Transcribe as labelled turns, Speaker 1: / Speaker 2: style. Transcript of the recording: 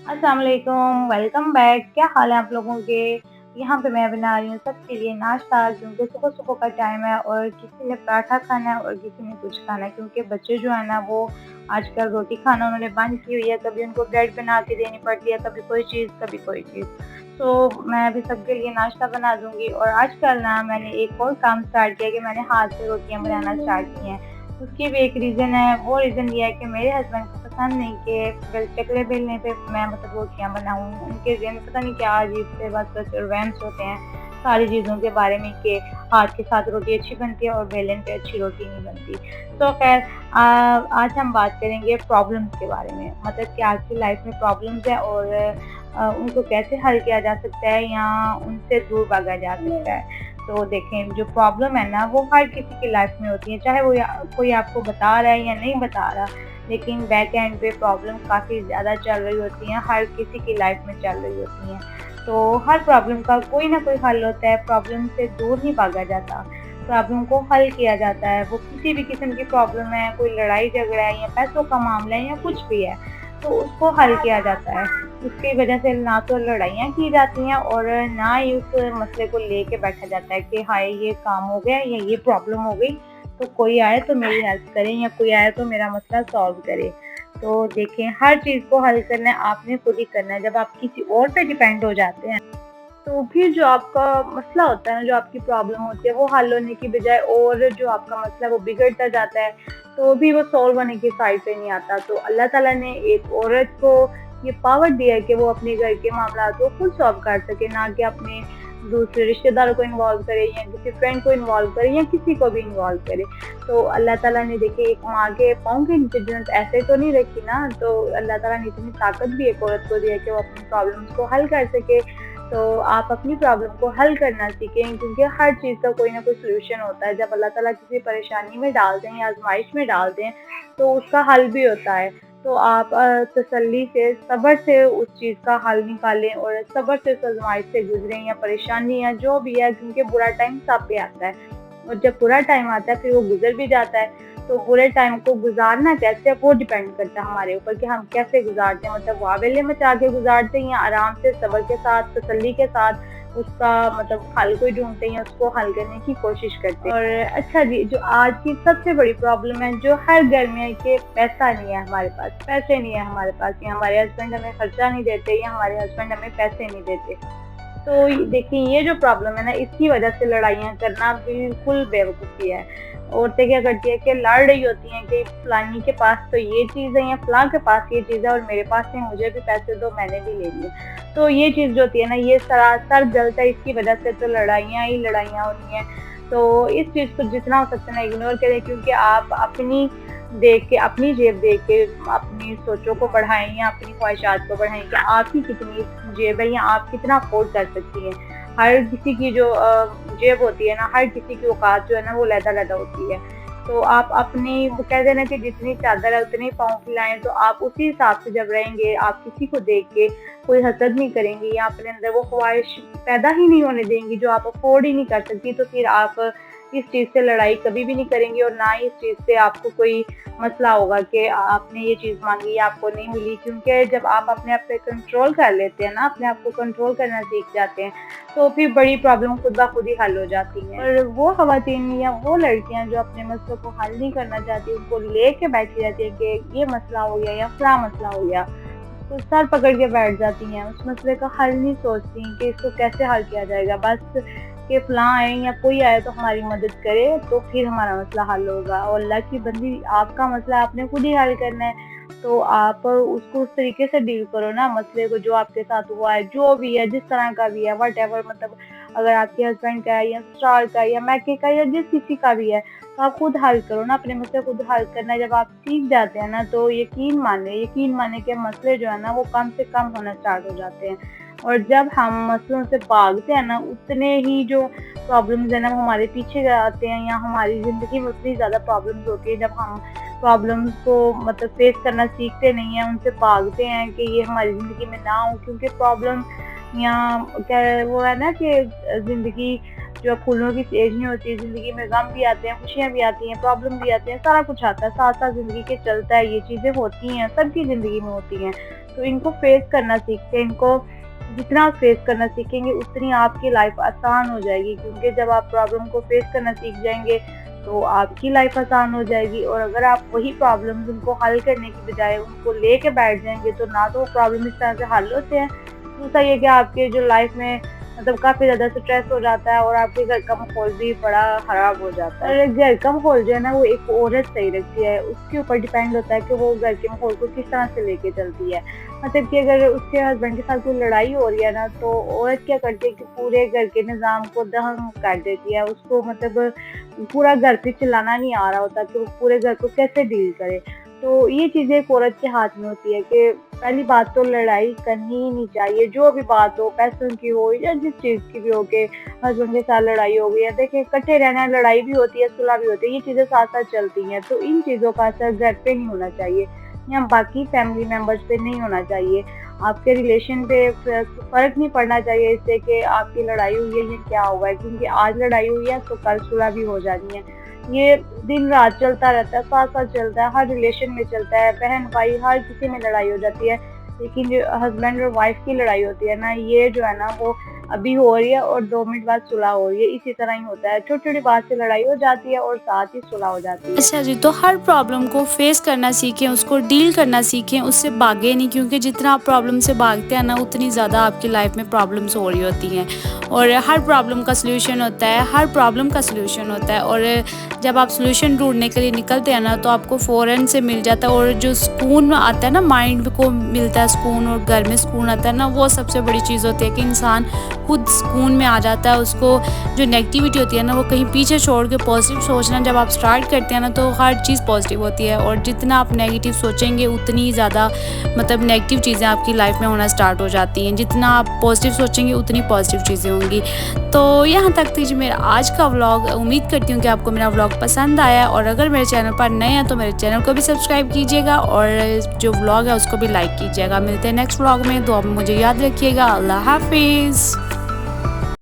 Speaker 1: अस्सलाम वालेकुम, welcome back. क्या हाल है आप लोगों के? यहाँ पे मैं बना रही हूँ सबके लिए नाश्ता क्योंकि सुबह-सुबह का टाइम है और किसी ने पराठा खाना है और किसी ने कुछ खाना है क्योंकि बच्चे जो है ना वो आजकल रोटी खाना उन्होंने बंद की हुई है, कभी उनको ब्रेड बना के देनी पड़ती है, कभी कोई चीज़, कभी कोई चीज़। मैं अभी सबके लिए नाश्ता बना दूँगी और आजकल ना मैंने एक और काम स्टार्ट किया कि मैंने हाथ से रोटियाँ बनाना स्टार्ट की हैं। उसकी भी एक रीज़न है, वो रीज़न ये है कि मेरे हस्बैंड को पसंद नहीं कि चकले बेलने पे मैं मतलब रोटियाँ बनाऊँ। उनके ज़हन में पता नहीं क्या अजीब से बस वहम्स होते हैं सारी चीज़ों के बारे में कि हाथ के साथ रोटी अच्छी बनती है और बेलन पे अच्छी रोटी नहीं बनती। तो ख़ैर आज हम बात करेंगे प्रॉब्लम्स के बारे में, मतलब कि आपकी लाइफ़ में प्रॉब्लम्स है और उनको कैसे हल किया जा सकता है या उनसे दूर भागा जा सकता है। तो देखें, जो प्रॉब्लम है ना वो हर किसी की लाइफ में होती है, चाहे वो कोई आपको बता रहा है या नहीं बता रहा, लेकिन बैक एंड पे प्रॉब्लम काफ़ी ज़्यादा चल रही होती हैं, हर किसी की लाइफ में चल रही होती हैं। तो हर प्रॉब्लम का कोई ना कोई हल होता है, प्रॉब्लम से दूर नहीं भागा जाता, प्रॉब्लम को हल किया जाता है। वो किसी भी किस्म की प्रॉब्लम है, कोई लड़ाई झगड़ा है या पैसों का मामला है या कुछ भी है, तो उसको हल किया जाता है। उसकी वजह से ना तो लड़ाइयाँ की जाती हैं और ना ही उस मसले को लेके बैठा जाता है कि हाय ये काम हो गया या ये प्रॉब्लम हो गई, तो कोई आए तो मेरी हेल्प करे या कोई आए तो मेरा मसला सॉल्व करे। तो देखें, हर चीज़ को हल करना है आपने खुद ही करना है। जब आप किसी और पे डिपेंड हो जाते हैं तो फिर जो आपका मसला होता है ना, जो आपकी प्रॉब्लम होती है, वो हल होने की बजाय और जो आपका मसला है वो बिगड़ता जाता है, तो भी वो सॉल्व होने की साइड पे नहीं आता। तो अल्लाह ताला ने एक औरत को ये पावर दिया है कि वो अपने घर के मामलात को खुद सॉल्व कर सके, ना कि अपने दूसरे रिश्तेदारों को इन्वॉल्व करे या किसी फ्रेंड को इन्वॉल्व करे या किसी को भी इन्वॉल्व करे। तो अल्लाह ताला ने देखिए एक माँ के पाँव के नीचे जन्नत ऐसे तो नहीं रखी ना, तो अल्लाह ताला ने इतनी ताकत भी एक औरत को दी है कि वो अपनी प्रॉब्लम्स को हल कर सके। तो आप अपनी प्रॉब्लम को हल करना सीखें क्योंकि हर चीज़ का कोई ना कोई सॉल्यूशन होता है। जब अल्लाह ताला किसी परेशानी में डालते हैं या आज़माइश में डालते हैं, तो उसका हल भी होता है। तो आप तसल्ली से, सब्र से उस चीज़ का हल निकालें और सब्र से उस आज़माइश से गुज़रें या परेशानी या जो भी है, क्योंकि बुरा टाइम सब पे आता है और जब बुरा टाइम आता है फिर वो गुज़र भी जाता है। तो बुरे टाइम को गुज़ारना कैसे है वो डिपेंड करता है हमारे ऊपर कि हम कैसे गुज़ारते हैं, मतलब वावेले मचा के गुज़ारते हैं या आराम से सब्र के साथ, तसल्ली के साथ उसका मतलब हल कोई ढूँढते हैं, उसको हल करने की कोशिश करते हैं। और अच्छा जी, जो आज की सबसे बड़ी प्रॉब्लम है जो हर घर में है कि पैसा नहीं है हमारे पास, पैसे नहीं है हमारे पास, या हमारे हस्बैंड हमें खर्चा नहीं देते या हमारे हस्बैंड हमें पैसे नहीं देते। तो देखिए, ये जो प्रॉब्लम है ना, इसकी वजह से लड़ाइयाँ करना बिल्कुल बेवकूफ़ी है। औरतें क्या करती हैं कि लड़ रही होती हैं कि फलानी के पास तो ये चीज़ है या फलाँ के पास ये चीज़ है और मेरे पास नहीं, मुझे भी पैसे दो, मैंने भी ले लिए। तो ये चीज़ जो होती है ना, ये सरासर गलत है, इसकी वजह से तो लड़ाइयाँ ही लड़ाइयाँ होनी हैं। तो इस चीज़ को जितना हो सकता है ना इग्नोर करें, क्योंकि आप अपनी देख के, अपनी जेब देख के अपनी सोचों को बढ़ाएँ या अपनी ख्वाहिशात को बढ़ाएँ कि आपकी कितनी जेब है या आप कितना अफ़ोर्ड कर सकती हैं। हर किसी की जो जेब होती है ना, हर किसी की औकात जो है ना वो अलग-अलग होती है। तो आप अपनी, वो कहते हैं ना कि जितनी चादर है उतने ही पाँव फैलाएँ, तो आप उसी हिसाब से जब रहेंगे, आप किसी को देख के कोई हसद नहीं करेंगी या अपने अंदर वो ख्वाहिश पैदा ही नहीं होने देंगी जो आप अफ़ोर्ड ही नहीं कर सकती, तो फिर आप इस चीज़ से लड़ाई कभी भी नहीं करेंगी और ना ही इस चीज़ से आपको कोई मसला होगा कि आपने ये चीज़ माँगी या आपको नहीं मिली। क्योंकि जब आप अपने आप पे कंट्रोल कर लेते हैं ना, अपने आप को कंट्रोल करना सीख जाते हैं, तो फिर बड़ी प्रॉब्लम खुद ब खुद ही हल हो जाती हैं। और वो ख़वातीन या वो लड़कियाँ जो अपने मसलों को हल नहीं करना चाहती, उनको लेके बैठी रहती हैं कि ये मसला हो गया या फलाँ मसला हो गया, तो सर पकड़ के बैठ जाती हैं, उस मसले का हल नहीं सोचती कि इसको कैसे हल किया जाएगा। बस कि फलाँ आए या कोई आए तो हमारी मदद करे तो फिर हमारा मसला हल होगा। और अल्लाह की बंदी, आपका मसला आपने खुद ही हल करना है, तो आप उसको उस तरीके से डील करो ना मसले को, जो आपके साथ हुआ है, जो भी है, जिस तरह का भी है, व्हाटएवर, मतलब अगर आपके हस्बैंड का है या ससुराल का या मायके का या जिस किसी का भी है, तो आप खुद हल करो ना, अपने मसले खुद हल करना है। जब आप सीख जाते हैं ना, तो यकीन माने कि मसले जो है ना वो कम से कम होना स्टार्ट हो जाते हैं। और जब हम मसलों से भागते हैं ना, उतने ही जो प्रॉब्लम्स है ना वो हमारे पीछे आते हैं, या हमारी ज़िंदगी में उतनी ज़्यादा प्रॉब्लम्स होती है। जब हम प्रॉब्लम्स को मतलब फेस करना सीखते नहीं हैं, उनसे भागते हैं कि ये हमारी ज़िंदगी में ना हो, क्योंकि प्रॉब्लम या क्या वो है ना कि ज़िंदगी जो फूलों की स्टेज नहीं होती, ज़िंदगी में गम भी आते हैं, खुशियाँ भी आती हैं, प्रॉब्लम भी आते हैं, सारा कुछ आता है, साथ-साथ ज़िंदगी के चलता है, ये चीज़ें होती हैं, सबकी ज़िंदगी में होती हैं। तो इनको फेस करना सीखते हैं, इनको जितना आप फेस करना सीखेंगे उतनी आपकी लाइफ आसान हो जाएगी, क्योंकि जब आप प्रॉब्लम को फेस करना सीख जाएंगे तो आपकी लाइफ आसान हो जाएगी। और अगर आप वही प्रॉब्लम्स उनको हल करने की बजाय उनको लेके बैठ जाएंगे तो ना तो वो प्रॉब्लम इस तरह से हल होते हैं, दूसरा ये कि आपके जो लाइफ में मतलब काफ़ी ज़्यादा स्ट्रेस हो जाता है और आपके घर का माहौल भी बड़ा ख़राब हो जाता है। और घर का माहौल जो है ना वो एक औरत सही रखती है, उसके ऊपर डिपेंड होता है कि वो घर के माहौल को किस तरह से लेके चलती है। मतलब कि अगर उसके हस्बैंड के साथ कोई लड़ाई हो रही है ना तो औरत क्या करती है कि पूरे घर के निज़ाम को दहंग कर देती है, उसको मतलब पूरा घर पे चलाना नहीं आ रहा होता कि वो पूरे घर को कैसे डील करे। तो ये चीज़ें एक औरत के हाथ में होती है कि पहली बात तो लड़ाई करनी ही नहीं चाहिए, जो भी बात हो, पैसों की हो या जिस चीज़ की भी हो, कि हस्बैंड के साथ लड़ाई हो गई है, देखिए इकट्ठे रहना है, लड़ाई भी होती है, सुलह भी होती है, ये चीज़ें साथ साथ चलती हैं। तो इन चीज़ों का असर घर पे नहीं होना चाहिए या बाकी फैमिली मेम्बर्स पे नहीं होना चाहिए, आपके रिलेशन पे फ़र्क नहीं पड़ना चाहिए इससे कि आपकी लड़ाई हुई है या क्या हुआ है, क्योंकि आज लड़ाई हुई है तो कल सुलह भी हो जानी है। ये दिन रात चलता रहता है, साथ-साथ चलता है, हर रिलेशन में चलता है, बहन-भाई हर किसी में लड़ाई हो जाती है। लेकिन जो हस्बैंड और वाइफ की लड़ाई होती है ना, ये जो है ना वो अभी हो रही है और 2 मिनट बाद सुलह हो रही है, इसी तरह ही होता है। छोटी-छोटी बात से लड़ाई हो जाती है और साथ ही सुलह हो जाती है।
Speaker 2: अच्छा जी, तो हर प्रॉब्लम को फेस करना सीखें, उसको डील करना सीखें, उससे भागें नहीं, क्योंकि जितना आप प्रॉब्लम से भागते हैं ना उतनी ज़्यादा आपकी लाइफ में प्रॉब्लम्स हो रही होती हैं। और हर प्रॉब्लम का सलूशन होता है, हर प्रॉब्लम का सलूशन होता है। और जब आप सलूशन ढूंढने के लिए निकलते हैं ना तो आपको फ़ौरन से मिल जाता है। और जो सुकून आता है ना, माइंड को मिलता है सुकून, और घर में सुकून आता है ना, वो सबसे बड़ी चीज़ होती है कि इंसान खुद सुकून में आ जाता है। उसको जो नेगेटिविटी होती है ना वो कहीं पीछे छोड़ के पॉजिटिव सोचना जब आप स्टार्ट करते हैं ना तो हर चीज़ पॉजिटिव होती है। और जितना आप नेगेटिव सोचेंगे उतनी ज़्यादा मतलब नेगेटिव चीज़ें आपकी लाइफ में होना स्टार्ट हो जाती हैं, जितना आप पॉजिटिव सोचेंगे उतनी पॉजिटिव चीज़ें होंगी। तो यहाँ तक थी जी मेरा आज का व्लॉग। उम्मीद करती हूँ कि आपको मेरा व्लॉग पसंद आया, और अगर मेरे चैनल पर नए हैं तो मेरे चैनल को भी सब्सक्राइब कीजिएगा और जो व्लॉग है उसको भी लाइक कीजिएगा। मिलते हैं नेक्स्ट व्लॉग में, दुआ में मुझे याद रखिएगा। अल्लाह हाफिज़।